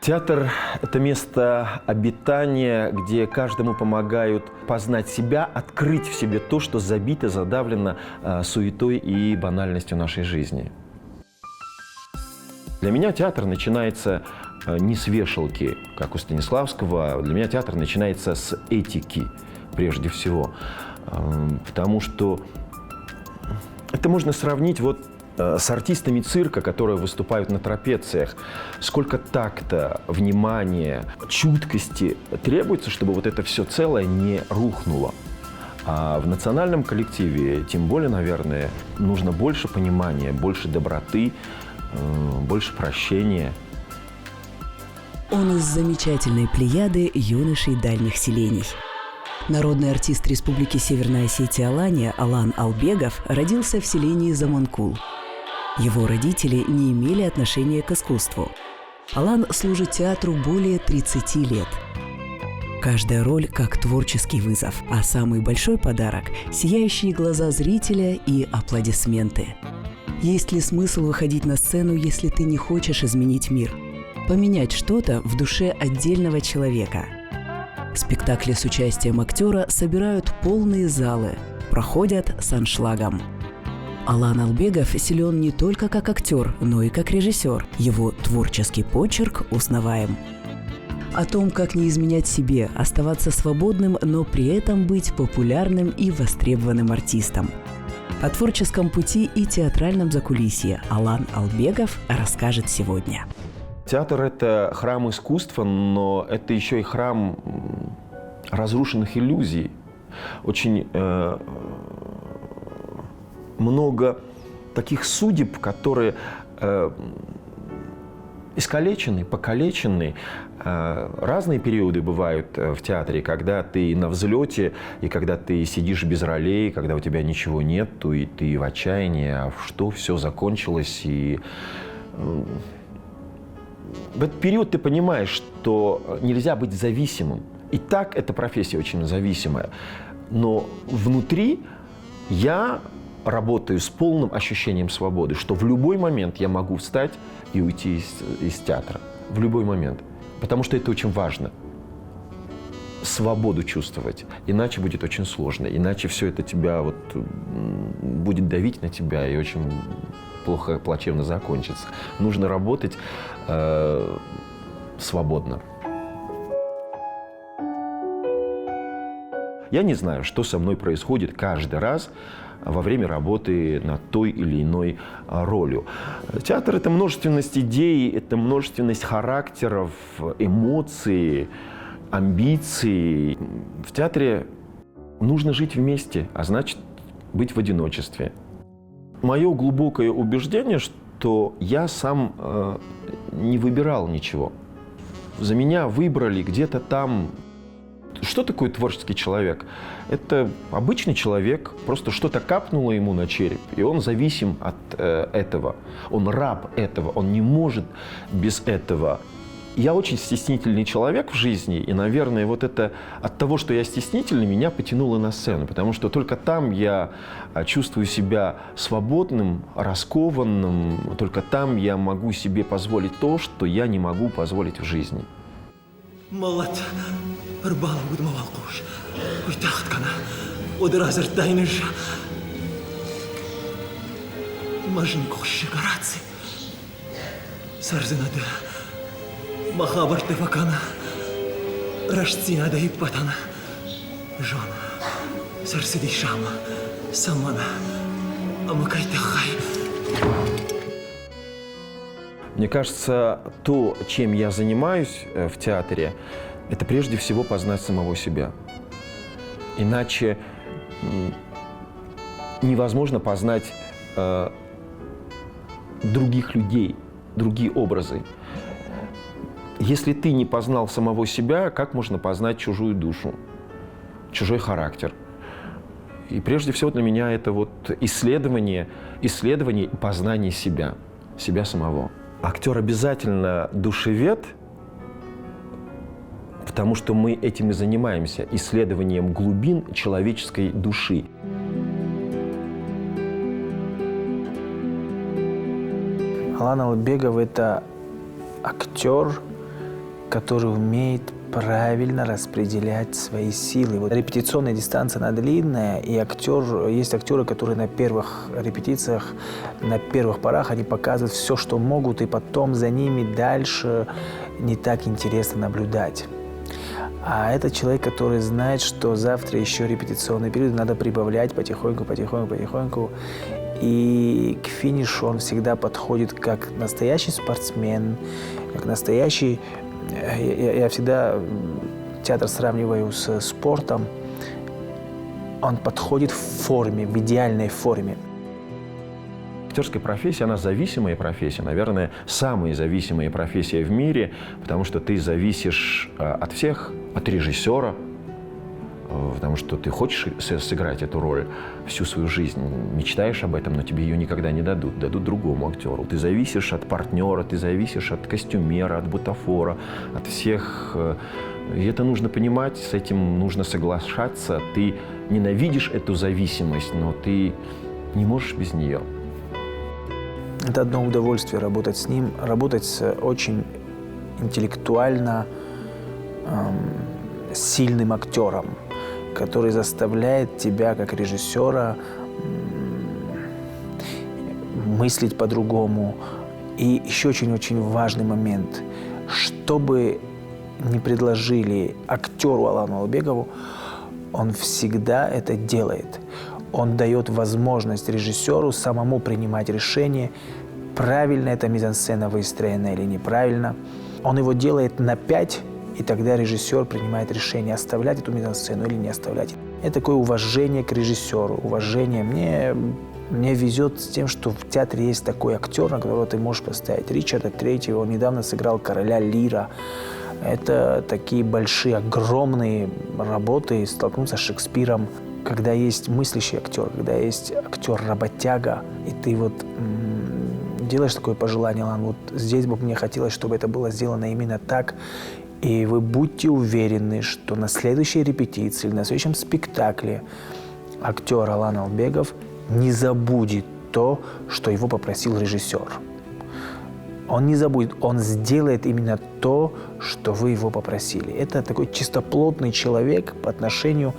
Театр – это место обитания, где каждому помогают познать себя, открыть в себе то, что забито, задавлено суетой и банальностью нашей жизни. Для меня театр начинается не с вешалки, как у Станиславского. Для меня театр начинается с этики, прежде всего. Потому что это можно сравнить с артистами цирка, которые выступают на трапециях. Сколько такта, внимания, чуткости требуется, чтобы это все целое не рухнуло. А в национальном коллективе, тем более, наверное, нужно больше понимания, больше доброты, больше прощения. Он из замечательной плеяды юношей дальних селений. Народный артист Республики Северная Осетия Алания Алан Албегов родился в селении Заманкул. Его родители не имели отношения к искусству. Алан служит театру более 30 лет. Каждая роль как творческий вызов, а самый большой подарок – сияющие глаза зрителя и аплодисменты. Есть ли смысл выходить на сцену, если ты не хочешь изменить мир? Поменять что-то в душе отдельного человека. Спектакли с участием актера собирают полные залы, проходят с аншлагом. Алан Албегов силен не только как актер, но и как режиссер. Его творческий почерк узнаваем. О том, как не изменять себе, оставаться свободным, но при этом быть популярным и востребованным артистом. О творческом пути и театральном закулисье Алан Албегов расскажет сегодня. Театр – это храм искусства, но это еще и храм разрушенных иллюзий. Очень много таких судеб, которые искалечены, покалечены. Разные периоды бывают в театре, когда ты на взлете, и когда ты сидишь без ролей, когда у тебя ничего нету, и ты в отчаянии, а что все закончилось. И в этот период ты понимаешь, что нельзя быть зависимым. И так эта профессия очень зависимая. Но внутри я работаю с полным ощущением свободы, что в любой момент я могу встать и уйти из театра. В любой момент. Потому что это очень важно. Свободу чувствовать. Иначе будет очень сложно. Иначе все это тебя будет давить на тебя и очень плохо, плачевно закончится. Нужно работать свободно. Я не знаю, что со мной происходит каждый раз во время работы над той или иной ролью. Театр – это множественность идей, это множественность характеров, эмоций, амбиций. В театре нужно жить вместе, а значит, быть в одиночестве. Мое глубокое убеждение, что я сам не выбирал ничего. За меня выбрали где-то там. Что такое творческий человек? Это обычный человек, просто что-то капнуло ему на череп, и он зависим от этого. Он раб этого, он не может без этого. Я очень стеснительный человек в жизни, и, наверное, это от того, что я стеснительный, меня потянуло на сцену, потому что только там я чувствую себя свободным, раскованным, только там я могу себе позволить то, что я не могу позволить в жизни. Молод, рбал удмовал куш, уйтахт кана, одразер тайныш, мажин куши гараци, сарзинады, махабар тефакана, рашцина да иппатана, жон, сарсиди шама, самана, амакайтахай. Мне кажется, то, чем я занимаюсь в театре, это прежде всего познать самого себя. Иначе невозможно познать других людей, другие образы. Если ты не познал самого себя, как можно познать чужую душу, чужой характер? И прежде всего для меня это исследование и познание себя самого. Актер обязательно душевед, потому что мы этим и занимаемся, исследованием глубин человеческой души. Алан Албегов – это актер, который умеет правильно распределять свои силы. Вот репетиционная дистанция, она длинная, и есть актеры, которые на первых репетициях, на первых порах, они показывают все, что могут, и потом за ними дальше не так интересно наблюдать. А это человек, который знает, что завтра еще репетиционный период, надо прибавлять потихоньку. И к финишу он всегда подходит как настоящий спортсмен, как настоящий... Я всегда театр сравниваю с спортом. Он подходит в форме, в идеальной форме. Актерская профессия, она зависимая профессия, наверное, самая зависимая профессия в мире, потому что ты зависишь от всех, от режиссера, потому что ты хочешь сыграть эту роль всю свою жизнь, мечтаешь об этом, но тебе ее никогда не дадут, дадут другому актеру. Ты зависишь от партнера, ты зависишь от костюмера, от бутафора, от всех. И это нужно понимать, с этим нужно соглашаться. Ты ненавидишь эту зависимость, но ты не можешь без нее. Это одно удовольствие работать с ним, работать с очень интеллектуально сильным актером, который заставляет тебя, как режиссера, мыслить по-другому. И еще очень-очень важный момент. Что бы ни предложили актеру Алану Албегову, он всегда это делает. Он дает возможность режиссеру самому принимать решение, правильно эта мизансцена выстроена или неправильно. Он его делает на 5, и тогда режиссер принимает решение, оставлять эту мизансцену или не оставлять. Это такое уважение к режиссеру, уважение. Мне везет с тем, что в театре есть такой актер, на которого ты можешь поставить. Ричарда III, он недавно сыграл короля Лира. Это такие большие, огромные работы, столкнуться с Шекспиром. Когда есть мыслящий актер, когда есть актер-работяга, и ты вот делаешь такое пожелание, Алан, вот здесь бы мне хотелось, чтобы это было сделано именно так. И вы будьте уверены, что на следующей репетиции, на следующем спектакле актер Алан Албегов не забудет то, что его попросил режиссер. Он не забудет, он сделает именно то, что вы его попросили. Это такой чистоплотный человек по отношению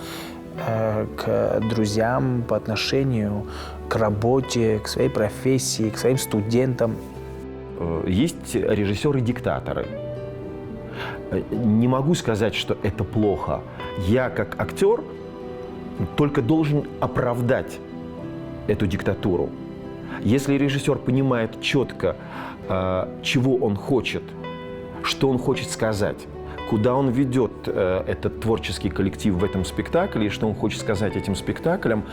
к друзьям, по отношению к работе, к своей профессии, к своим студентам. Есть режиссеры-диктаторы. Не могу сказать, что это плохо. Я, как актер, только должен оправдать эту диктатуру. Если режиссер понимает четко, чего он хочет, что он хочет сказать, куда он ведет этот творческий коллектив в этом спектакле, и что он хочет сказать этим спектаклем,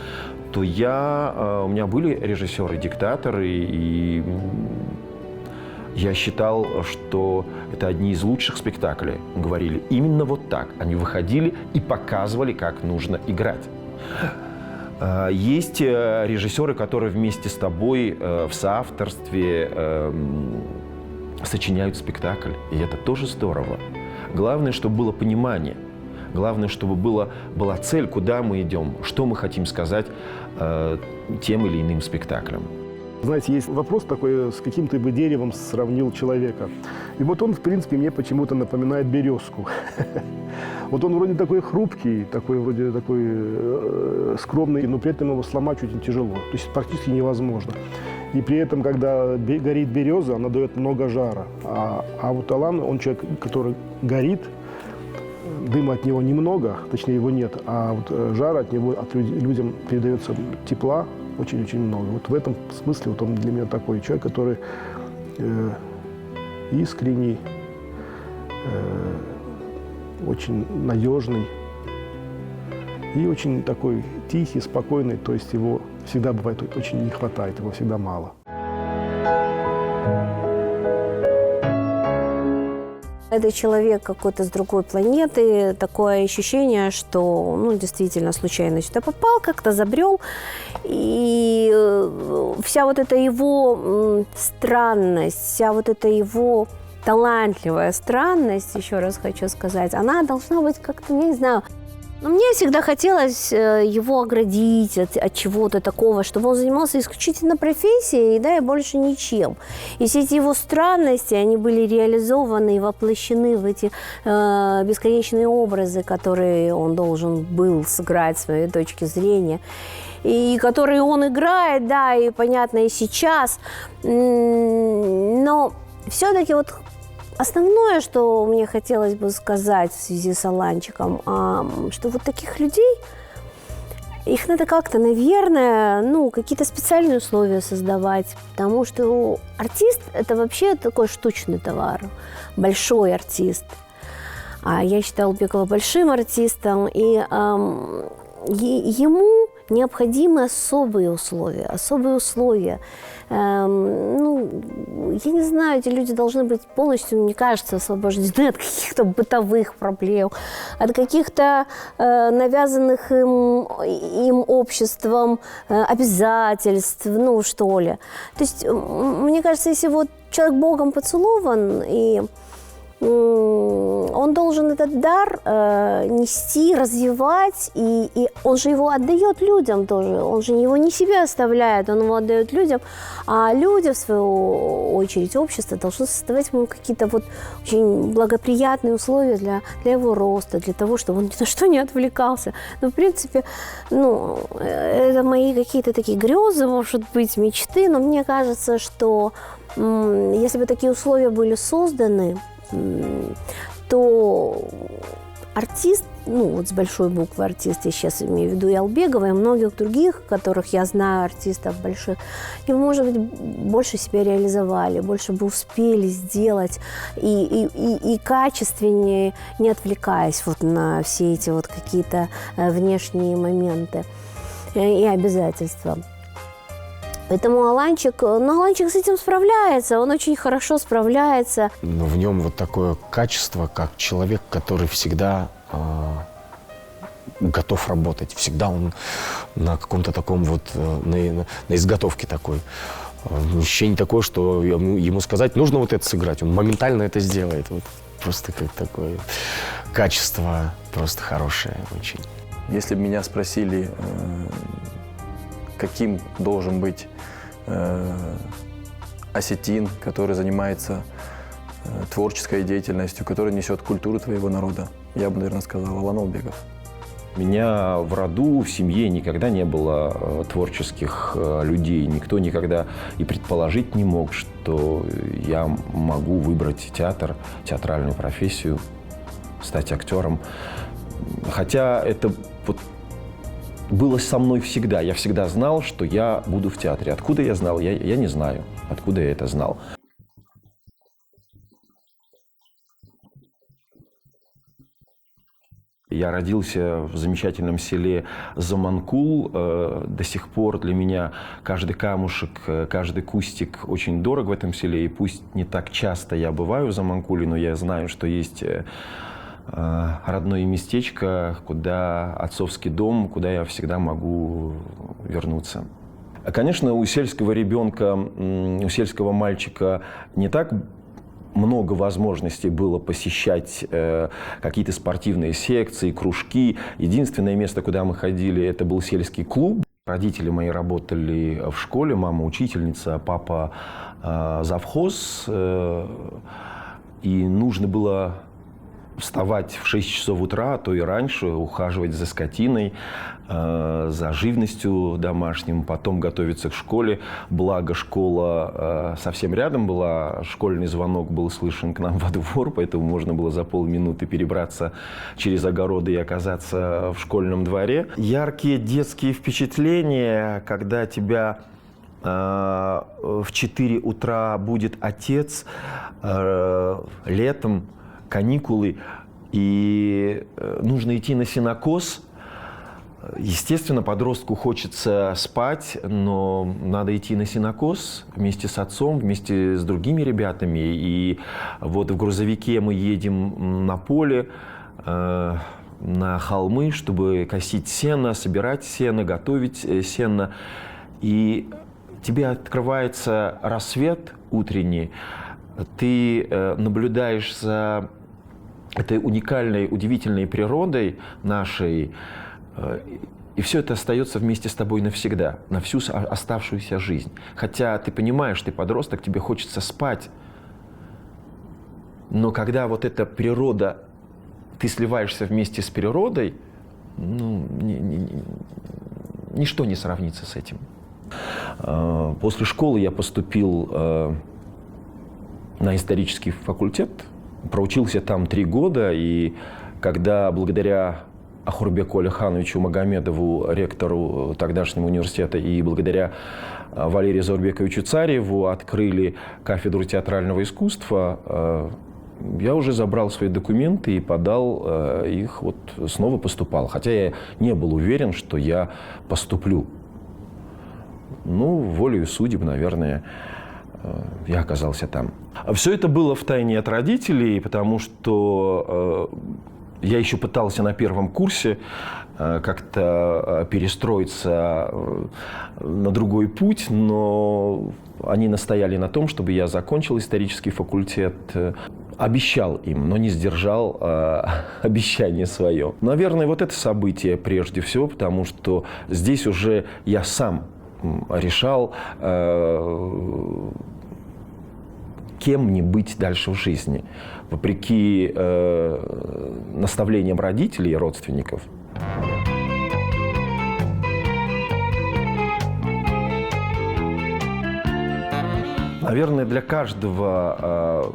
то у меня были режиссеры-диктаторы, и я считал, что это одни из лучших спектаклей. Говорили именно вот так. Они выходили и показывали, как нужно играть. Есть режиссеры, которые вместе с тобой в соавторстве сочиняют спектакль, и это тоже здорово. Главное, чтобы было понимание. Главное, чтобы была цель, куда мы идем, что мы хотим сказать тем или иным спектаклем. Знаете, есть вопрос такой, с каким ты бы деревом сравнил человека. И вот он, в принципе, мне почему-то напоминает березку. Вот он вроде такой хрупкий, вроде такой скромный, но при этом его сломать очень тяжело. То есть практически невозможно. И при этом, когда горит береза, она дает много жара. А вот Алан, он человек, который горит, дыма от него немного, точнее его нет, а вот жара от него людям передается тепла очень-очень много. Вот в этом смысле вот он для меня такой человек, который искренний, очень надежный и очень такой тихий, спокойный. То есть его всегда бывает очень не хватает, его всегда мало. Это человек какой-то с другой планеты, такое ощущение, что, действительно, случайно сюда попал, как-то забрел. И вся вот эта его странность, вся вот эта его талантливая странность, еще раз хочу сказать, она должна быть как-то, не знаю, Но мне всегда хотелось его оградить от чего-то такого, чтобы он занимался исключительно профессией, да, и больше ничем. И все эти его странности, они были реализованы и воплощены в эти бесконечные образы, которые он должен был сыграть с моей точки зрения. И которые он играет, да, и понятно, и сейчас. Но все-таки вот основное, что мне хотелось бы сказать в связи с Аланчиком, что вот таких людей, их надо как-то, наверное, какие-то специальные условия создавать, потому что артист – это вообще такой штучный товар, большой артист. А я считаю Албегова большим артистом, и ему необходимы особые условия. Я не знаю, эти люди должны быть полностью, мне кажется, освобождены от каких-то бытовых проблем, от каких-то навязанных им обществом обязательств, что ли. То есть, мне кажется, если вот человек Богом поцелован, и он должен этот дар нести, развивать, и он же его отдает людям тоже. Он же его не себе оставляет, он его отдает людям, а люди, в свою очередь, общество должно создавать ему какие-то вот очень благоприятные условия для его роста, для того, чтобы он ни на что не отвлекался. В принципе, это мои какие-то такие грезы, может быть, мечты, но мне кажется, что если бы такие условия были созданы, то артист, с большой буквы артист, я сейчас имею в виду и Албегова, и многих других, которых я знаю, артистов больших, и, может быть, больше себя реализовали, больше бы успели сделать и качественнее, не отвлекаясь вот на все эти вот какие-то внешние моменты и обязательства. Поэтому Аланчик с этим справляется, он очень хорошо справляется. Но в нем вот такое качество, как человек, который всегда готов работать. Всегда он на каком-то таком вот, на изготовке такой. Ощущение такое, что ему сказать, нужно вот это сыграть, он моментально это сделает. Вот просто как такое качество просто хорошее очень. Если бы меня спросили, каким должен быть осетин, который занимается творческой деятельностью, который несет культуру твоего народа, я бы, наверное, сказал Алан Албегов. У меня в роду, в семье никогда не было творческих людей. Никто никогда и предположить не мог, что я могу выбрать театр, театральную профессию, стать актером. Хотя это вот было со мной всегда. Я всегда знал, что я буду в театре. Откуда я знал, я не знаю, откуда я это знал. Я родился в замечательном селе Заманкул. До сих пор для меня каждый камушек, каждый кустик очень дорог в этом селе. И пусть не так часто я бываю в Заманкуле, но я знаю, что есть родное местечко, отцовский дом, куда я всегда могу вернуться. Конечно, у сельского ребенка, у сельского мальчика не так много возможностей было посещать какие-то спортивные секции, кружки. Единственное место, куда мы ходили, это был сельский клуб. Родители мои работали в школе, мама учительница, папа завхоз. И нужно было вставать в 6 часов утра, а то и раньше, ухаживать за скотиной, за живностью домашним, потом готовиться к школе. Благо, школа совсем рядом была, школьный звонок был слышен к нам во двор, поэтому можно было за полминуты перебраться через огороды и оказаться в школьном дворе. Яркие детские впечатления, когда тебя в 4 утра будет отец, летом, каникулы, и нужно идти на сенокос. Естественно, подростку хочется спать, но надо идти на сенокос вместе с отцом, вместе с другими ребятами. И вот в грузовике мы едем на поле, на холмы, чтобы косить сено, собирать сено, готовить сено. И тебе открывается рассвет утренний, ты наблюдаешь за этой уникальной, удивительной природой нашей. И все это остается вместе с тобой навсегда, на всю оставшуюся жизнь. Хотя ты понимаешь, ты подросток, тебе хочется спать. Но когда вот эта природа, ты сливаешься вместе с природой, ну, ничто не сравнится с этим. После школы я поступил на исторический факультет, проучился там 3 года, и когда благодаря Ахурбеку Алихановичу Магомедову, ректору тогдашнего университета, и благодаря Валерию Заурбековичу Цареву открыли кафедру театрального искусства, я уже забрал свои документы и подал их, вот снова поступал. Хотя я не был уверен, что я поступлю. Ну, волею судеб, наверное, я оказался там. Все это было втайне от родителей, потому что я еще пытался на первом курсе как-то перестроиться на другой путь, но они настояли на том, чтобы я закончил исторический факультет. Обещал им, но не сдержал обещание свое. Наверное, вот это событие прежде всего, потому что здесь уже я сам решал, кем мне быть дальше в жизни. Вопреки наставлениям родителей и родственников. Наверное, для каждого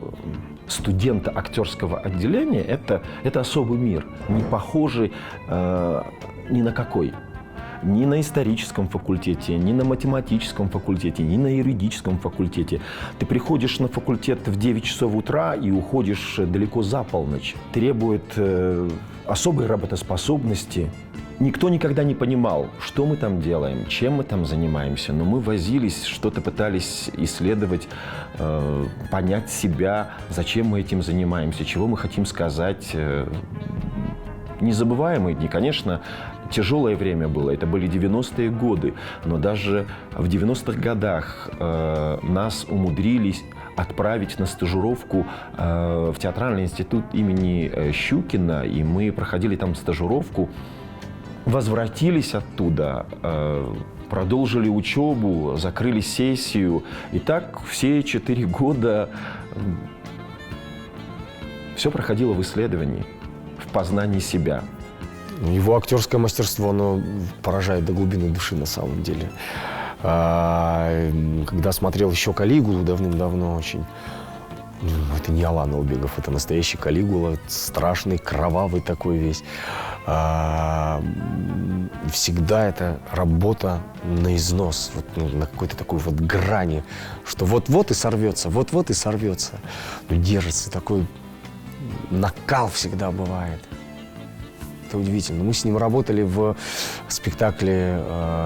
студента актерского отделения это особый мир, не похожий ни на какой. Ни на историческом факультете, ни на математическом факультете, ни на юридическом факультете. Ты приходишь на факультет в 9 часов утра и уходишь далеко за полночь. Требует особой работоспособности. Никто никогда не понимал, что мы там делаем, чем мы там занимаемся. Но мы возились, что-то пытались исследовать, понять себя, зачем мы этим занимаемся, чего мы хотим сказать. Незабываемые дни, конечно, тяжелое время было, это были 90-е годы, но даже в 90-х годах нас умудрились отправить на стажировку в театральный институт имени Щукина, и мы проходили там стажировку, возвратились оттуда, продолжили учебу, закрыли сессию, и так все 4 года все проходило в исследовании, в познании себя. Его актерское мастерство, оно поражает до глубины души на самом деле. Когда смотрел еще «Калигулу» давным-давно очень, это не Алан Албегов, это настоящий Калигула, страшный, кровавый такой весь. Всегда это работа на износ, вот, на какой-то такой вот грани, что вот-вот и сорвется, вот-вот и сорвется. Но держится, такой накал всегда бывает. Это удивительно. Мы с ним работали в спектакле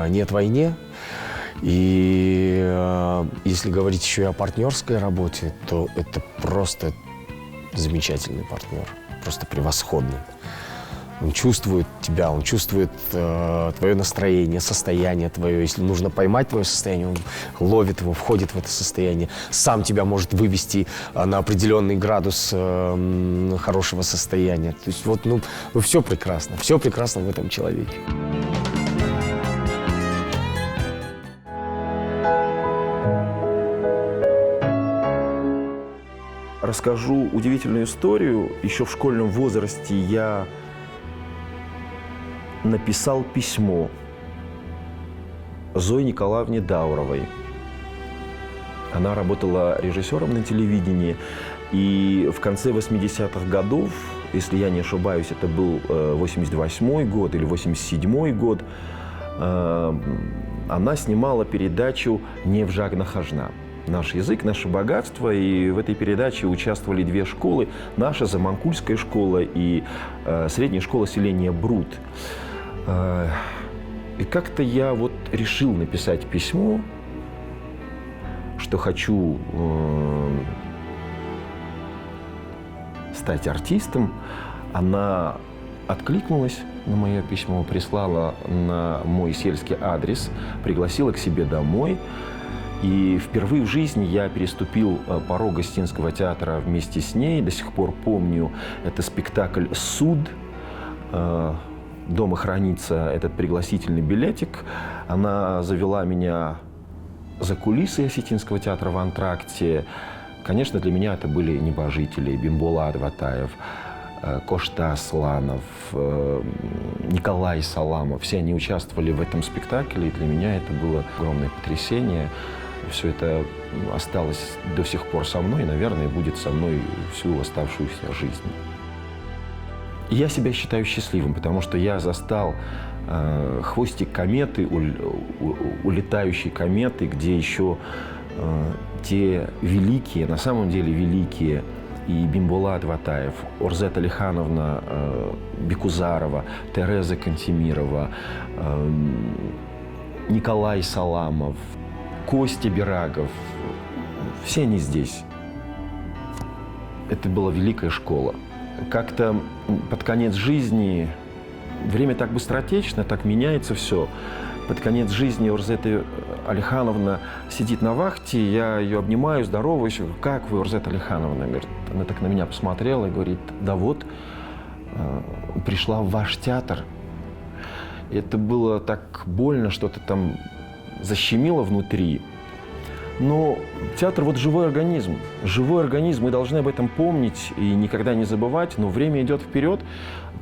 «Нет войне». И если говорить еще и о партнерской работе, то это просто замечательный партнер, просто превосходный. Он чувствует тебя, он чувствует твое настроение, состояние твое. Если нужно поймать твое состояние, он ловит его, входит в это состояние. Сам тебя может вывести на определенный градус хорошего состояния. То есть вот, все прекрасно в этом человеке. Расскажу удивительную историю. Еще в школьном возрасте я написал письмо Зое Николаевне Дауровой. Она работала режиссером на телевидении. И в конце 80-х годов, если я не ошибаюсь, это был 88-й год или 87-й год, она снимала передачу «Невжаг нахожна». Наш язык, наше богатство. И в этой передаче участвовали 2 школы. Наша Заманкульская школа и средняя школа селения Бруд. И как-то я вот решил написать письмо, что хочу стать артистом. Она откликнулась на мое письмо, прислала на мой сельский адрес, пригласила к себе домой. И впервые в жизни я переступил порог Гостинского театра вместе с ней. До сих пор помню, это спектакль «Суд». Дома хранится этот пригласительный билетик. Она завела меня за кулисы Осетинского театра в антракте. Конечно, для меня это были небожители. Бимбулат Ватаев, Кошта Асланов, Николай Саламов. Все они участвовали в этом спектакле, и для меня это было огромное потрясение. Все это осталось до сих пор со мной и, наверное, будет со мной всю оставшуюся жизнь. Я себя считаю счастливым, потому что я застал хвостик кометы, улетающей кометы, где еще те великие, на самом деле великие, и Бимбулат Ватаев, Орзет Алихановна Бекузарова, Тереза Кантемирова, Николай Саламов, Костя Берагов. Все они здесь. Это была великая школа. Как-то под конец жизни, время так быстротечно, так меняется все. Под конец жизни Орзета Алихановна сидит на вахте, я ее обнимаю, здороваюсь. Как вы, Орзета Алихановна? Она так на меня посмотрела и говорит: да вот, пришла в ваш театр. Это было так больно, что-то там защемило внутри. Но театр вот живой организм. Живой организм, мы должны об этом помнить и никогда не забывать. Но время идет вперед,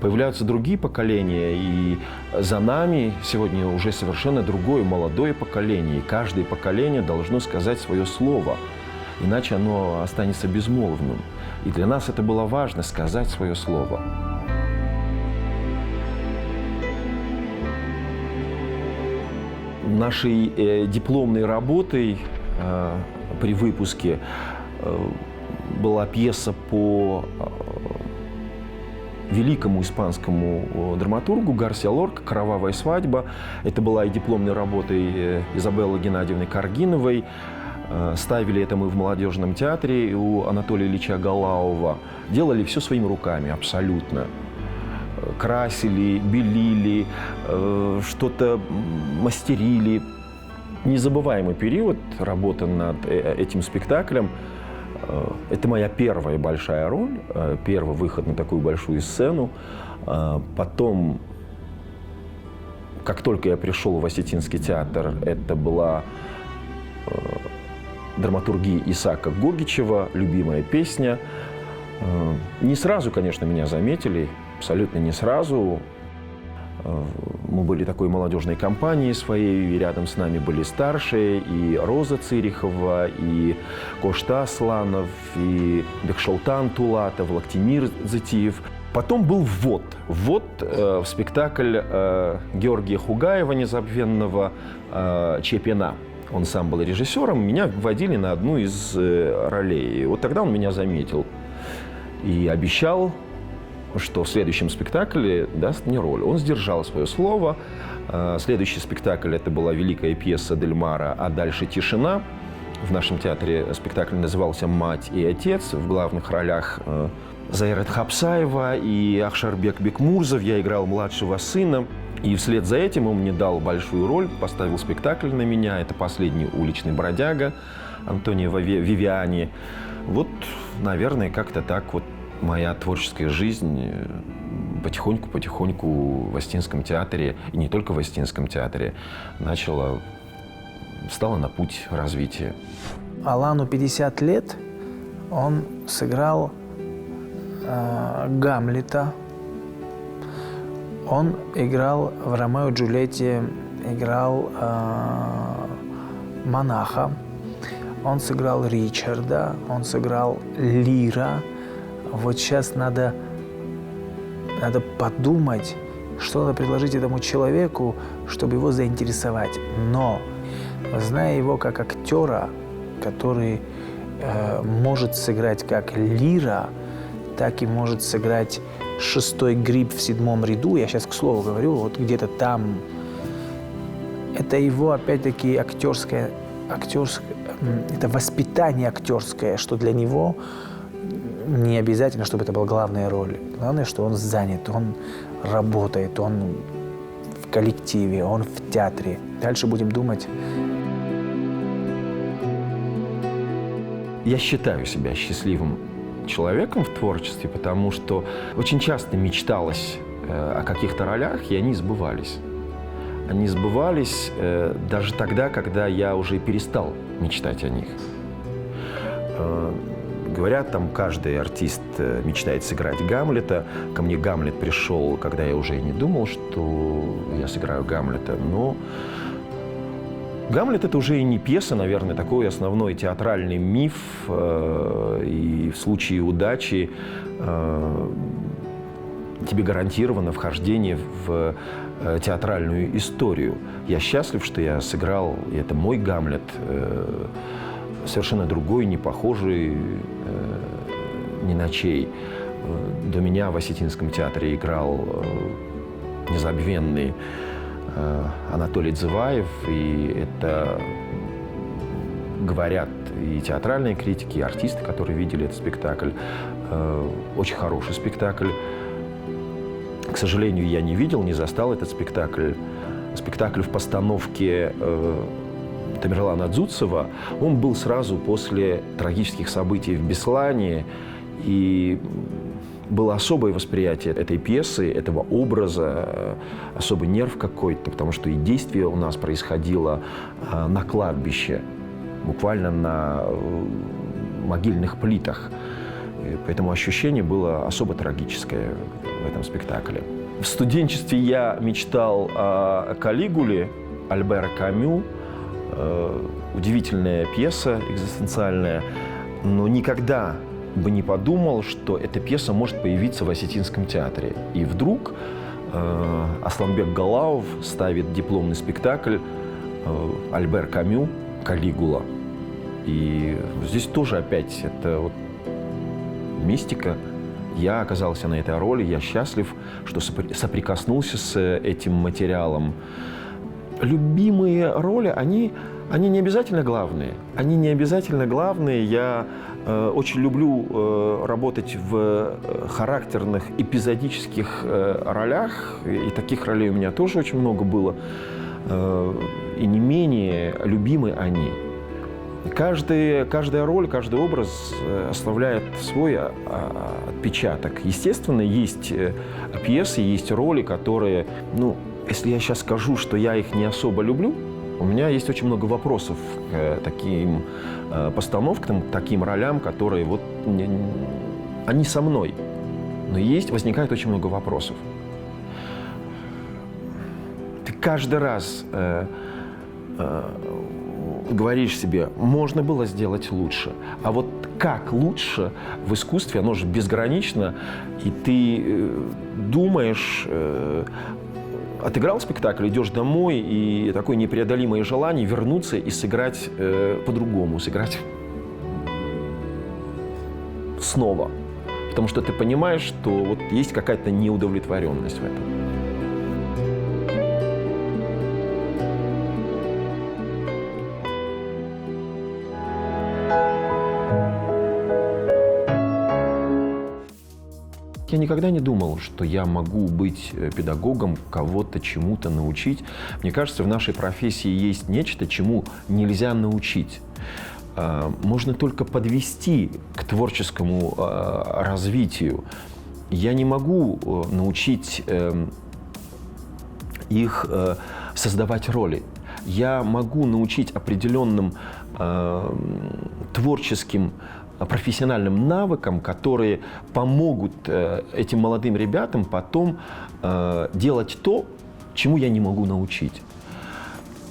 появляются другие поколения, и за нами сегодня уже совершенно другое, молодое поколение. И каждое поколение должно сказать свое слово, иначе оно останется безмолвным. И для нас это было важно — сказать свое слово. Нашей дипломной работой при выпуске была пьеса по великому испанскому драматургу Гарсиа Лорка «Кровавая свадьба». Это была и дипломной работой Изабеллы Геннадьевны Каргиновой. Ставили это мы в молодежном театре у Анатолия Ильича Галаува. Делали все своими руками, абсолютно. Красили, белили, что-то мастерили. Незабываемый период работы над этим спектаклем. Это моя первая большая роль, первый выход на такую большую сцену. Потом, как только я пришел в Осетинский театр, это была драматургия Исаака Гогичева, любимая песня. Не сразу, конечно, меня заметили, абсолютно не сразу. Мы были такой молодежной компанией своей, и рядом с нами были старшие, и Роза Цирихова, и Кошта Асланов, и Бекшолтан Тулатов, Лактимир Затиев. Потом был ввод в спектакль Георгия Хугаева, незабвенного Чепина. Он сам был режиссером, меня вводили на одну из ролей. И вот тогда он меня заметил и обещал, что в следующем спектакле даст мне роль. Он сдержал свое слово. Следующий спектакль — это была великая пьеса Дельмара «А дальше тишина». В нашем театре спектакль назывался «Мать и отец». В главных ролях Зайрат Хапсаева и Ахшарбек Бекмурзов. Я играл младшего сына. И вслед за этим он мне дал большую роль, поставил спектакль на меня. Это «Последний уличный бродяга» Антонио Вивиани. Вот, наверное, как-то так вот моя творческая жизнь потихоньку в Осетинском театре, и не только в Осетинском театре, стала на путь развития. Алану 50 лет, он сыграл Гамлета, он играл в «Ромео и Джульетте», играл монаха, он сыграл Ричарда, он сыграл Лира. Вот сейчас надо подумать, что надо предложить этому человеку, чтобы его заинтересовать. Но, зная его как актера, который может сыграть как Лира, так и может сыграть шестой гриб в седьмом ряду, я сейчас к слову говорю, вот где-то там, это его, опять-таки, актерское, это воспитание актерское, что для него не обязательно, чтобы это была главная роль. Главное, что он занят, он работает, он в коллективе, он в театре. Дальше будем думать. Я считаю себя счастливым человеком в творчестве, потому что очень часто мечталось о каких-то ролях, и они сбывались. Они сбывались даже тогда, когда я уже перестал мечтать о них. Говорят, там каждый артист мечтает сыграть Гамлета. Ко мне Гамлет пришел, когда я уже и не думал, что я сыграю Гамлета. Но Гамлет — это уже и не пьеса, наверное, такой основной театральный миф. И в случае удачи тебе гарантировано вхождение в театральную историю. Я счастлив, что я сыграл, и это мой Гамлет, совершенно другой, не похожий ни на чей. До меня в Осетинском театре играл незабвенный Анатолий Дзываев, и это говорят и театральные критики, и артисты, которые видели этот спектакль. Очень хороший спектакль. К сожалению, я не видел, не застал этот спектакль. Спектакль в постановке Тамерлана Дзуцева, он был сразу после трагических событий в Беслане, и было особое восприятие этой пьесы, этого образа, особый нерв какой-то, потому что и действие у нас происходило на кладбище, буквально на могильных плитах. И поэтому ощущение было особо трагическое в этом спектакле. В студенчестве я мечтал о «Калигуле» Альбера Камю. Удивительная пьеса экзистенциальная, но никогда бы не подумал, что эта пьеса может появиться в Осетинском театре. И вдруг Асланбек Галауов ставит дипломный спектакль Альбер Камю «Калигула». И здесь тоже опять это вот мистика. Я оказался на этой роли, я счастлив, что соприкоснулся с этим материалом. Любимые роли, они не обязательно главные. Они не обязательно главные. Я очень люблю работать в характерных, эпизодических ролях. И таких ролей у меня тоже очень много было. И не менее любимы они. Каждая роль, каждый образ оставляет свой отпечаток. Естественно, есть пьесы, есть роли, которые, если я сейчас скажу, что я их не особо люблю, у меня есть очень много вопросов к таким постановкам, к таким ролям, которые вот они со мной. Но возникает очень много вопросов. Ты каждый раз говоришь себе, можно было сделать лучше. А вот как лучше в искусстве, оно же безгранично, и ты думаешь, отыграл спектакль, идешь домой, и такое непреодолимое желание вернуться и сыграть по-другому, сыграть снова. Потому что ты понимаешь, что вот есть какая-то неудовлетворенность в этом. Я никогда не думал, что я могу быть педагогом, кого-то чему-то научить. Мне кажется, в нашей профессии есть нечто, чему нельзя научить. Можно только подвести к творческому развитию. Я не могу научить их создавать роли. Я могу научить определенным творческим профессиональным навыкам, которые помогут этим молодым ребятам потом делать то, чему я не могу научить.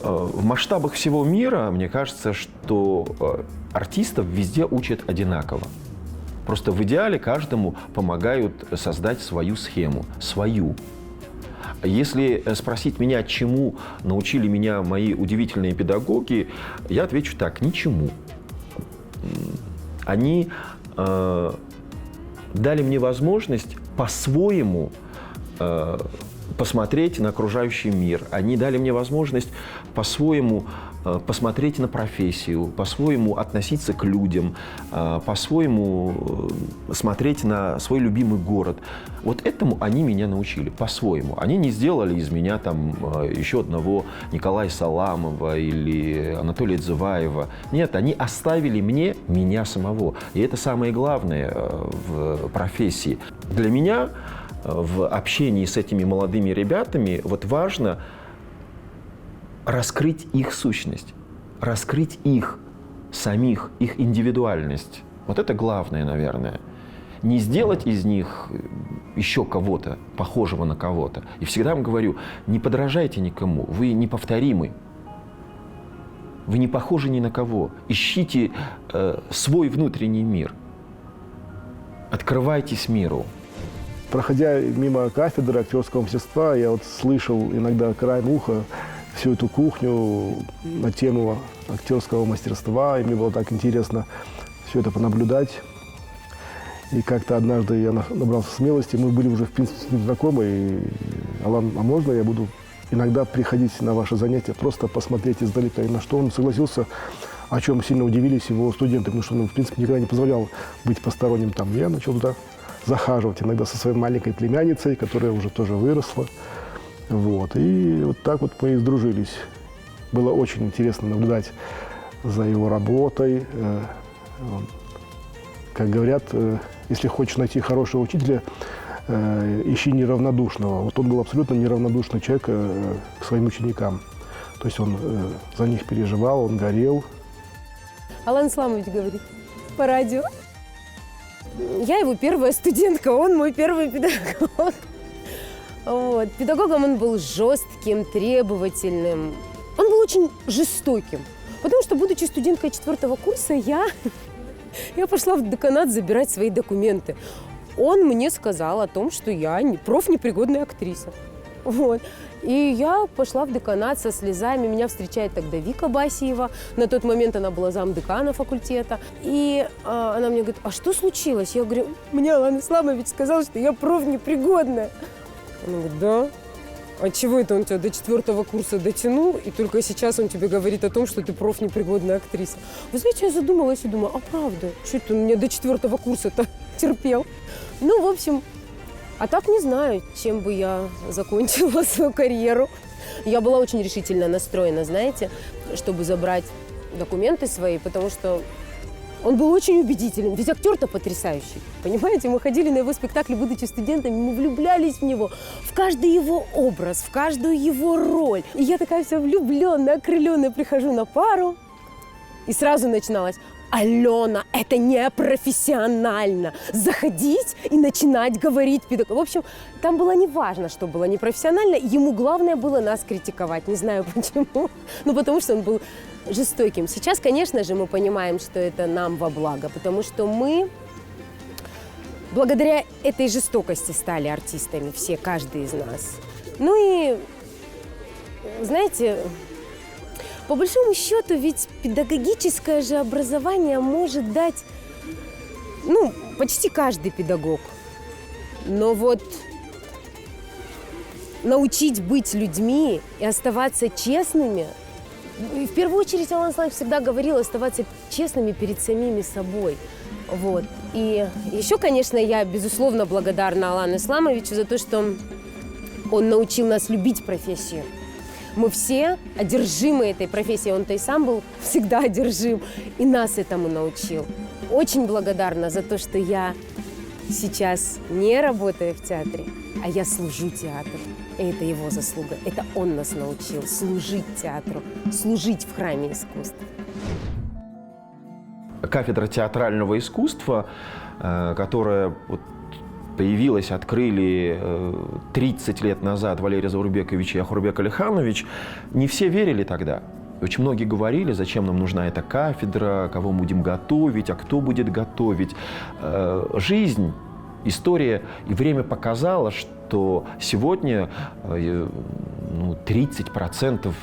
В масштабах всего мира, мне кажется, что артистов везде учат одинаково. Просто в идеале каждому помогают создать свою схему, свою. Если спросить меня, чему научили меня мои удивительные педагоги, я отвечу так: ничему. Они дали мне возможность по-своему посмотреть на окружающий мир. Они дали мне возможность по-своему посмотреть на профессию, по-своему относиться к людям, по-своему смотреть на свой любимый город. Вот этому они меня научили, по-своему. Они не сделали из меня там еще одного Николая Саламова или Анатолия Дзываева. Нет, они оставили мне меня самого. И это самое главное в профессии. Для меня в общении с этими молодыми ребятами вот важно раскрыть их сущность, раскрыть их самих, их индивидуальность. Вот это главное, наверное. Не сделать из них еще кого-то, похожего на кого-то. И всегда вам говорю, не подражайте никому, вы неповторимы. Вы не похожи ни на кого. Ищите свой внутренний мир. Открывайтесь миру. Проходя мимо кафедры актерского мастерства, я вот слышал иногда краем уха всю эту кухню на тему актерского мастерства, и мне было так интересно все это понаблюдать. И как-то однажды я набрался смелости, мы были уже в принципе с ним знакомы, и Алан, а можно я буду иногда приходить на ваши занятия, просто посмотреть издалека? И на что он согласился, о чем сильно удивились его студенты, потому что он, в принципе, никогда не позволял быть посторонним там. Я начал туда захаживать иногда со своей маленькой племянницей, которая уже тоже выросла. Вот. И вот так вот мы и сдружились. Было очень интересно наблюдать за его работой. Как говорят, если хочешь найти хорошего учителя, ищи неравнодушного. Вот он был абсолютно неравнодушный человек к своим ученикам. То есть он за них переживал, он горел. Алан Исламович говорит по радио. Я его первая студентка, он мой первый педагог. Вот. Педагогом он был жестким, требовательным. Он был очень жестоким. Потому что, будучи студенткой 4-го курса, я пошла в деканат забирать свои документы. Он мне сказал о том, что я профнепригодная актриса. Вот. И я пошла в деканат со слезами. Меня встречает тогда Вика Басиева. На тот момент она была замдекана факультета. И она мне говорит, а что случилось? Я говорю, мне Алан Исламович сказал, что я профнепригодная. Она говорит, да? А чего это он тебя до 4-го курса дотянул, и только сейчас он тебе говорит о том, что ты профнепригодная актриса? Вы знаете, я задумалась и думаю, а правда, что это он меня до 4-го курса-то терпел? Ну, в общем, а так не знаю, чем бы я закончила свою карьеру. Я была очень решительно настроена, знаете, чтобы забрать документы свои, потому что он был очень убедителен, ведь актер-то потрясающий. Понимаете, мы ходили на его спектакли, будучи студентами, мы влюблялись в него, в каждый его образ, в каждую его роль. И я такая вся влюбленная, окрыленная, прихожу на пару, и сразу начиналось: Алена, это не профессионально. Заходить и начинать говорить педагог. В общем, там было не важно, что было непрофессионально. Ему главное было нас критиковать. Не знаю почему. Ну, потому что он был жестоким. Сейчас, конечно же, мы понимаем, что это нам во благо. Потому что мы благодаря этой жестокости стали артистами. Все, каждый из нас. Ну и, знаете, по большому счету, ведь педагогическое же образование может дать, ну, почти каждый педагог. Но вот научить быть людьми и оставаться честными, и в первую очередь Алан Исламович всегда говорил оставаться честными перед самими собой. Вот. И еще, конечно, я, безусловно, благодарна Алану Исламовичу за то, что он научил нас любить профессию. Мы все одержимы этой профессией. Он-то и сам был всегда одержим, и нас этому научил. Очень благодарна за то, что я сейчас не работаю в театре, а я служу театру. И это его заслуга. Это он нас научил служить театру, служить в храме искусств. Кафедра театрального искусства, которая появилась, открыли 30 лет назад Валерий Заурбекович и Ахурбек Алиханович, не все верили тогда. Очень многие говорили, зачем нам нужна эта кафедра, кого мы будем готовить, а кто будет готовить. Жизнь, история и время показало, что сегодня 30%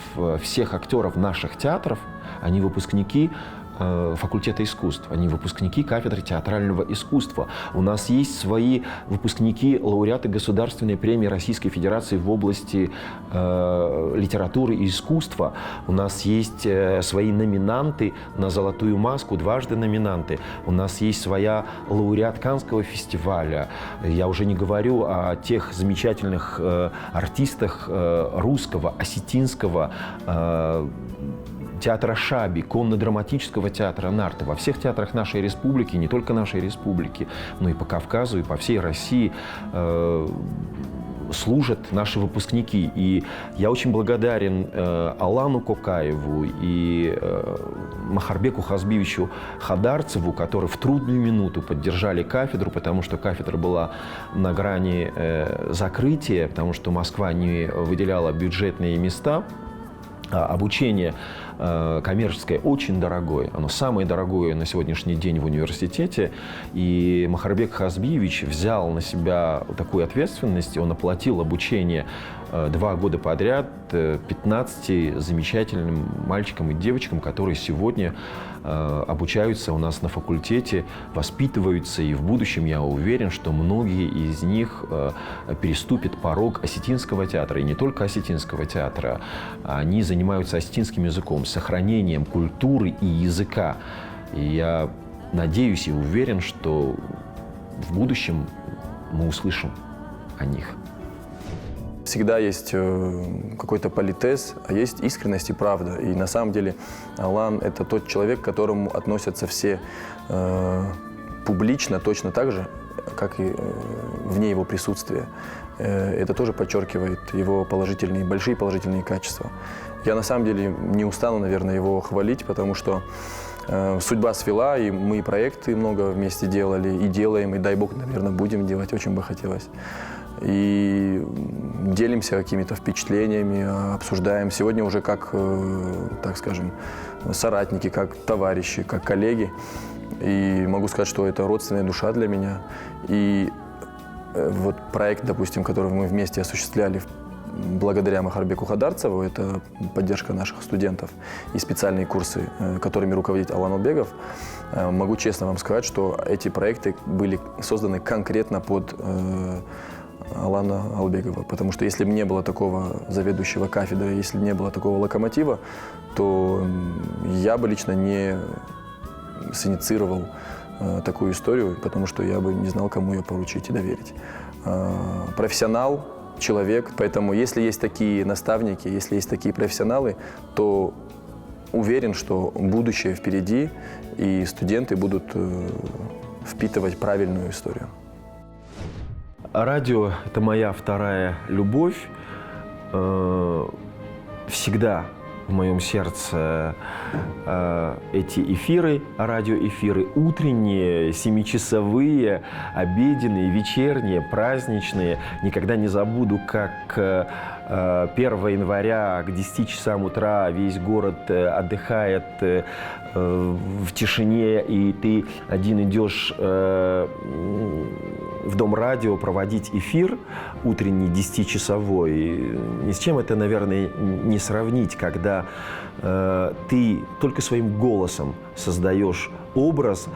всех актеров наших театров, они выпускники факультета искусств, они выпускники кафедры театрального искусства. У нас есть свои выпускники, лауреаты Государственной премии Российской Федерации в области литературы и искусства. У нас есть свои номинанты на «Золотую маску», дважды номинанты. У нас есть своя лауреат Каннского фестиваля. Я уже не говорю о тех замечательных артистах русского, осетинского, театра Шаби, конно-драматического театра Нарты. Во всех театрах нашей республики, не только нашей республики, но и по Кавказу, и по всей России служат наши выпускники. И я очень благодарен Алану Кокаеву и Махарбеку Хазбиевичу Хадарцеву, которые в трудную минуту поддержали кафедру, потому что кафедра была на грани закрытия, потому что Москва не выделяла бюджетные места. Обучение коммерческое очень дорогое. Оно самое дорогое на сегодняшний день в университете. И Махарбек Хазбиевич взял на себя такую ответственность. Он оплатил обучение 2 года подряд 15 замечательным мальчикам и девочкам, которые сегодня обучаются у нас на факультете, воспитываются. И в будущем, я уверен, что многие из них переступят порог осетинского театра. И не только осетинского театра. Они занимаются осетинским языком, сохранением культуры и языка. И я надеюсь и уверен, что в будущем мы услышим о них. Всегда есть какой-то политез, а есть искренность и правда. И на самом деле Алан – это тот человек, к которому относятся все публично точно так же, как и вне его присутствия. Это тоже подчеркивает его положительные, большие положительные качества. Я на самом деле не устану, наверное, его хвалить, потому что судьба свела, и мы проекты много вместе делали, и делаем, и дай бог, наверное, будем делать, очень бы хотелось. И делимся какими-то впечатлениями, обсуждаем. Сегодня уже как, так скажем, соратники, как товарищи, как коллеги. И могу сказать, что это родственная душа для меня. И вот проект, допустим, который мы вместе осуществляли благодаря Махарбеку Хадарцеву, это поддержка наших студентов и специальные курсы, которыми руководит Алан Албегов. Могу честно вам сказать, что эти проекты были созданы конкретно под Алана Албегова, потому что если бы не было такого заведующего кафедры, если бы не было такого локомотива, то я бы лично не синициировал такую историю, потому что я бы не знал, кому ее поручить и доверить. Профессионал, человек, поэтому если есть такие наставники, если есть такие профессионалы, то уверен, что будущее впереди, и студенты будут впитывать правильную историю. Радио – это моя вторая любовь. Всегда в моем сердце эти эфиры, радиоэфиры, утренние, 7-часовые, обеденные, вечерние, праздничные. Никогда не забуду, как 1 января к 10 часам утра весь город отдыхает в тишине, и ты один идешь в Дом радио проводить эфир утренний 10-часовой. Ни с чем это, наверное, не сравнить, когда ты только своим голосом создаешь образ,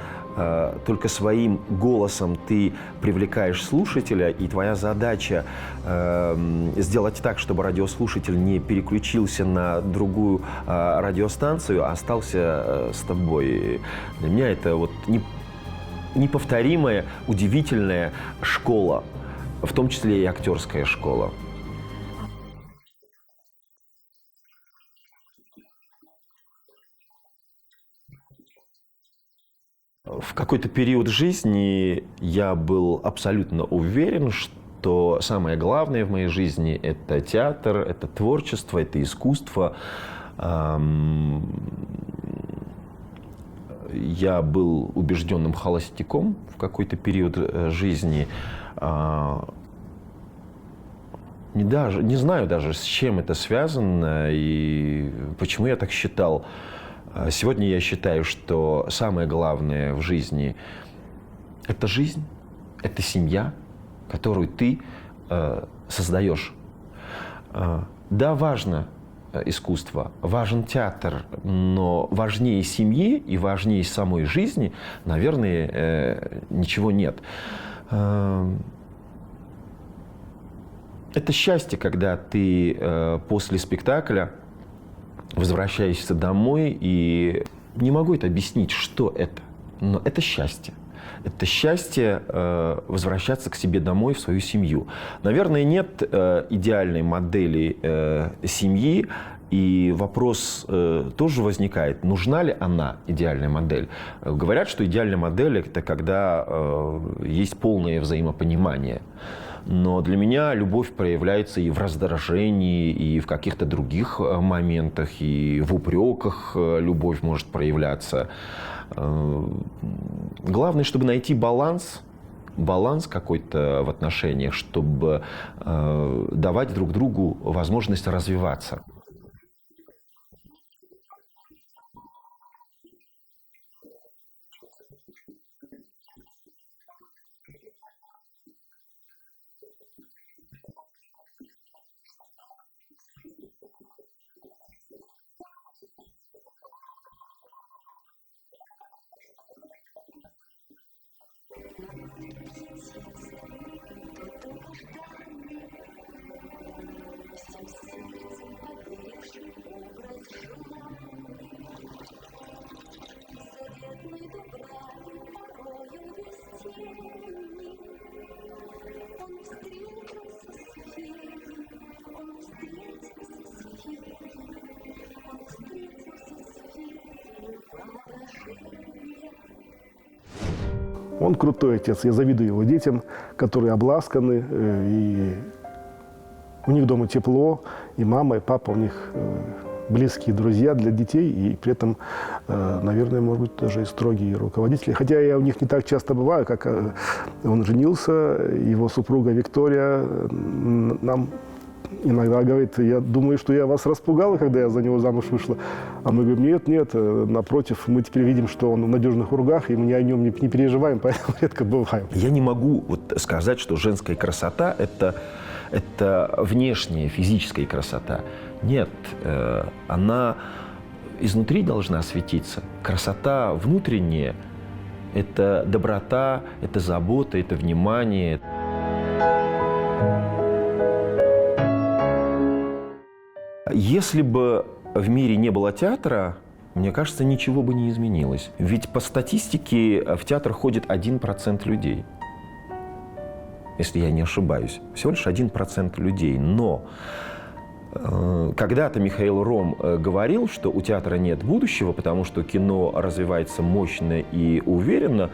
только своим голосом ты привлекаешь слушателя, и твоя задача сделать так, чтобы радиослушатель не переключился на другую радиостанцию, а остался с тобой. Для меня это вот неповторимая, удивительная школа, в том числе и актерская школа. В какой-то период жизни я был абсолютно уверен, что самое главное в моей жизни – это театр, это творчество, это искусство. Я был убежденным холостяком в какой-то период жизни. Не знаю даже, с чем это связано и почему я так считал. Сегодня я считаю, что самое главное в жизни – это жизнь, это семья, которую ты создаешь. Да, важно искусства, важен театр, но важнее семьи и важнее самой жизни, наверное, ничего нет. Это счастье, когда ты после спектакля возвращаешься домой, и не могу это объяснить, что это, но это счастье. Это счастье возвращаться к себе домой, в свою семью. Наверное, нет идеальной модели семьи, и вопрос тоже возникает, нужна ли она, идеальная модель. Говорят, что идеальная модель – это когда есть полное взаимопонимание. Но для меня любовь проявляется и в раздражении, и в каких-то других моментах, и в упреках любовь может проявляться. Главное, чтобы найти баланс какой-то в отношениях, чтобы давать друг другу возможность развиваться. Он крутой отец, я завидую его детям, которые обласканы, и у них дома тепло, и мама, и папа у них близкие друзья для детей, и при этом, наверное, может быть, даже и строгие руководители. Хотя я у них не так часто бываю, как он женился, его супруга Виктория нам иногда говорит: я думаю, что я вас распугала, когда я за него замуж вышла. А мы говорим: нет, нет, напротив, мы теперь видим, что он в надежных руках, и мы о нем не переживаем, поэтому редко бываем. Я не могу сказать, что женская красота – это внешняя физическая красота. Нет, она изнутри должна светиться. Красота внутренняя – это доброта, это забота, это внимание. Если бы в мире не было театра, мне кажется, ничего бы не изменилось. Ведь по статистике в театр ходит 1% людей. Если я не ошибаюсь. Всего лишь 1% людей. Но когда-то Михаил Ром говорил, что у театра нет будущего, потому что кино развивается мощно и уверенно.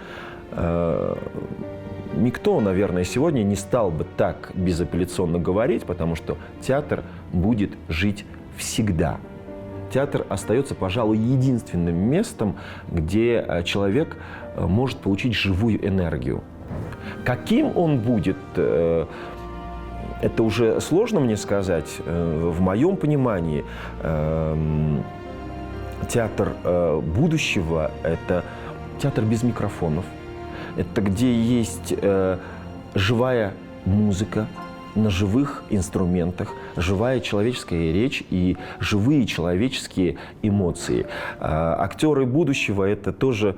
Никто, наверное, сегодня не стал бы так безапелляционно говорить, потому что театр будет жить всегда. Театр остается, пожалуй, единственным местом, где человек может получить живую энергию. Каким он будет, это уже сложно мне сказать. В моем понимании театр будущего – это театр без микрофонов. Это где есть живая музыка на живых инструментах, живая человеческая речь и живые человеческие эмоции. Актеры будущего – это тоже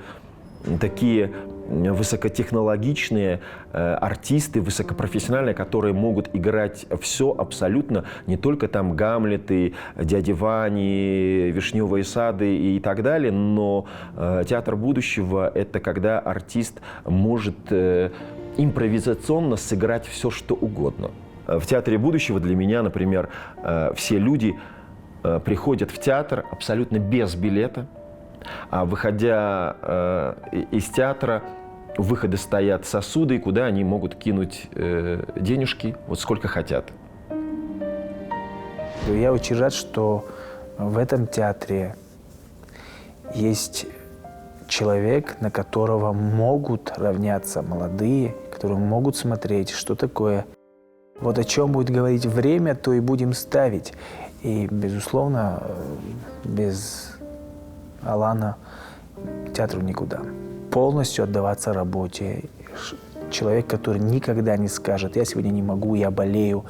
такие высокотехнологичные артисты, высокопрофессиональные, которые могут играть все абсолютно, не только там Гамлеты, Дяди Вани, Вишневые сады и так далее, но театр будущего – это когда артист может импровизационно сыграть все, что угодно. В театре будущего для меня, например, все люди приходят в театр абсолютно без билета, а выходя из театра, у выхода стоят сосуды, куда они могут кинуть денежки, вот сколько хотят. Я очень рад, что в этом театре есть человек, на которого могут равняться молодые, которые могут смотреть, что такое. Вот о чем будет говорить время, то и будем ставить. И, безусловно, без Алана театру никуда. Полностью отдаваться работе. Человек, который никогда не скажет: я сегодня не могу, я болею.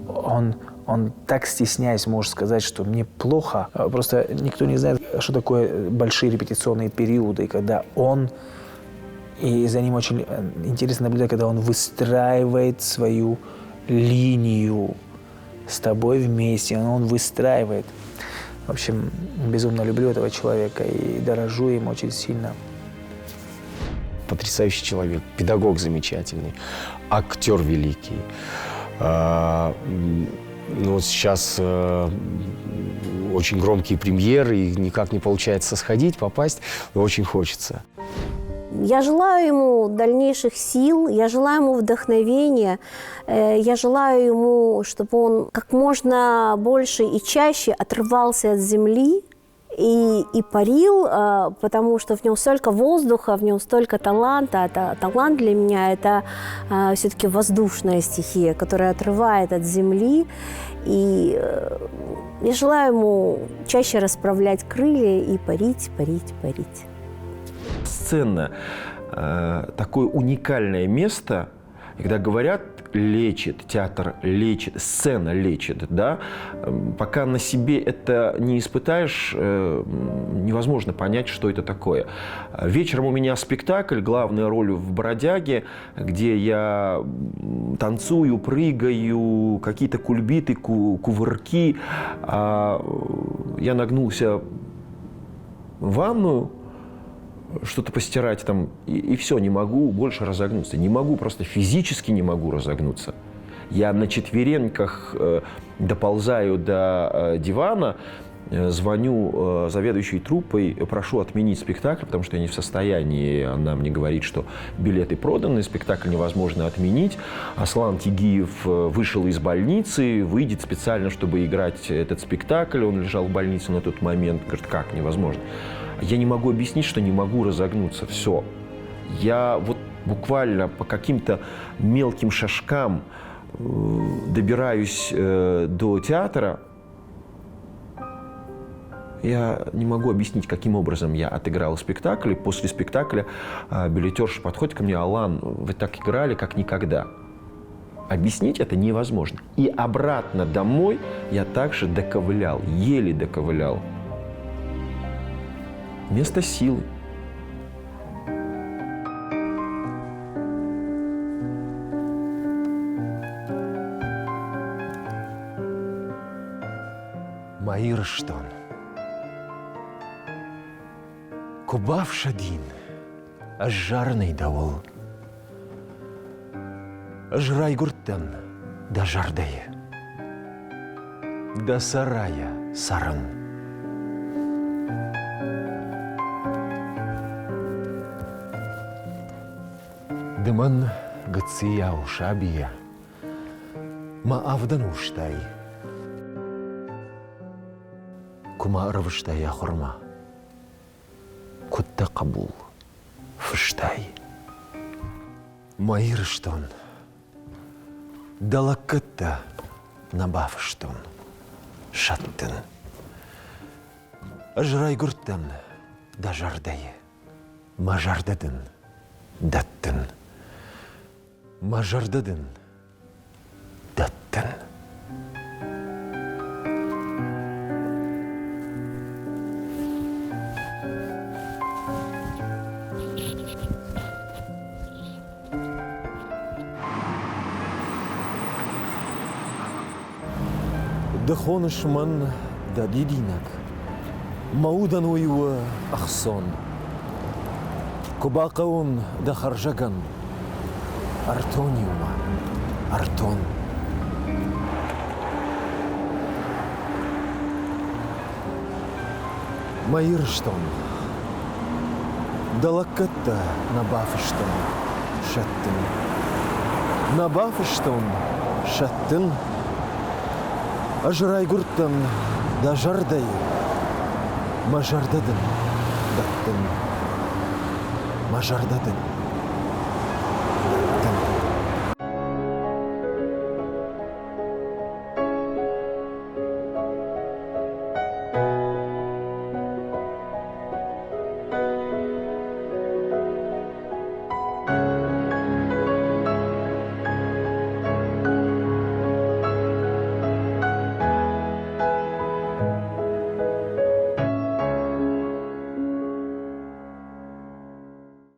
Он Он так стесняясь может сказать, что мне плохо. Просто никто не знает, что такое большие репетиционные периоды, когда он, и за ним очень интересно наблюдать, когда он выстраивает свою линию с тобой вместе, он выстраивает. В общем, безумно люблю этого человека и дорожу им очень сильно. Потрясающий человек, педагог замечательный, актер великий. Ну, вот сейчас очень громкие премьеры, и никак не получается сходить, попасть, но очень хочется. Я желаю ему дальнейших сил, я желаю ему вдохновения, я желаю ему, чтобы он как можно больше и чаще отрывался от земли и парил, потому что в нем столько воздуха, в нем столько таланта. А талант для меня – это все-таки воздушная стихия, которая отрывает от земли. И я желаю ему чаще расправлять крылья и парить, парить, парить. Сцена такое уникальное место, когда говорят лечит, театр лечит, сцена лечит, да, пока на себе это не испытаешь, невозможно понять, что это такое. Вечером у меня спектакль, главная роль в «Бродяге», где я танцую, прыгаю, какие-то кульбиты, кувырки. Я нагнулся в ванную, что-то постирать там, и все, не могу больше разогнуться. Не могу, просто физически не могу разогнуться. Я на четвереньках доползаю до дивана, звоню заведующей труппой, прошу отменить спектакль, потому что я не в состоянии. Она мне говорит, что билеты проданы, спектакль невозможно отменить. Аслан Тигиев вышел из больницы, выйдет специально, чтобы играть этот спектакль. Он лежал в больнице на тот момент. Говорит, как невозможно? Я не могу объяснить, что не могу разогнуться. Все. Я вот буквально по каким-то мелким шажкам добираюсь до театра. Я не могу объяснить, каким образом я отыграл спектакль. И после спектакля билетерша подходит ко мне: Алан, вы так играли, как никогда. Объяснить это невозможно. И обратно домой я также доковылял, еле доковылял. Место силы. Маирштон. Кубав шадин, аж жарный давол. Аж райгурттан да жардае. Да сарая саран. Дыман гыция ушабия. Ма авдан уштай. Кума рвштая хорма. Кутта кабул. Фыштай. Маирштон. Далакытта набавштон. Шаттын. Ажрайгурттан да жардае. Мажардадын. Даттын. Мажардадын. Даттын. Дхонышман да дидинак. Маудан уйва ахсон. Кубакаун да харжаган. Артониума. Артон. Маирштон. Далакатта набафштон. Шаттын. Набафштон. Шаттын. Ажрайгурттан да жардай. Мажардадын. Даттын. Мажардадын.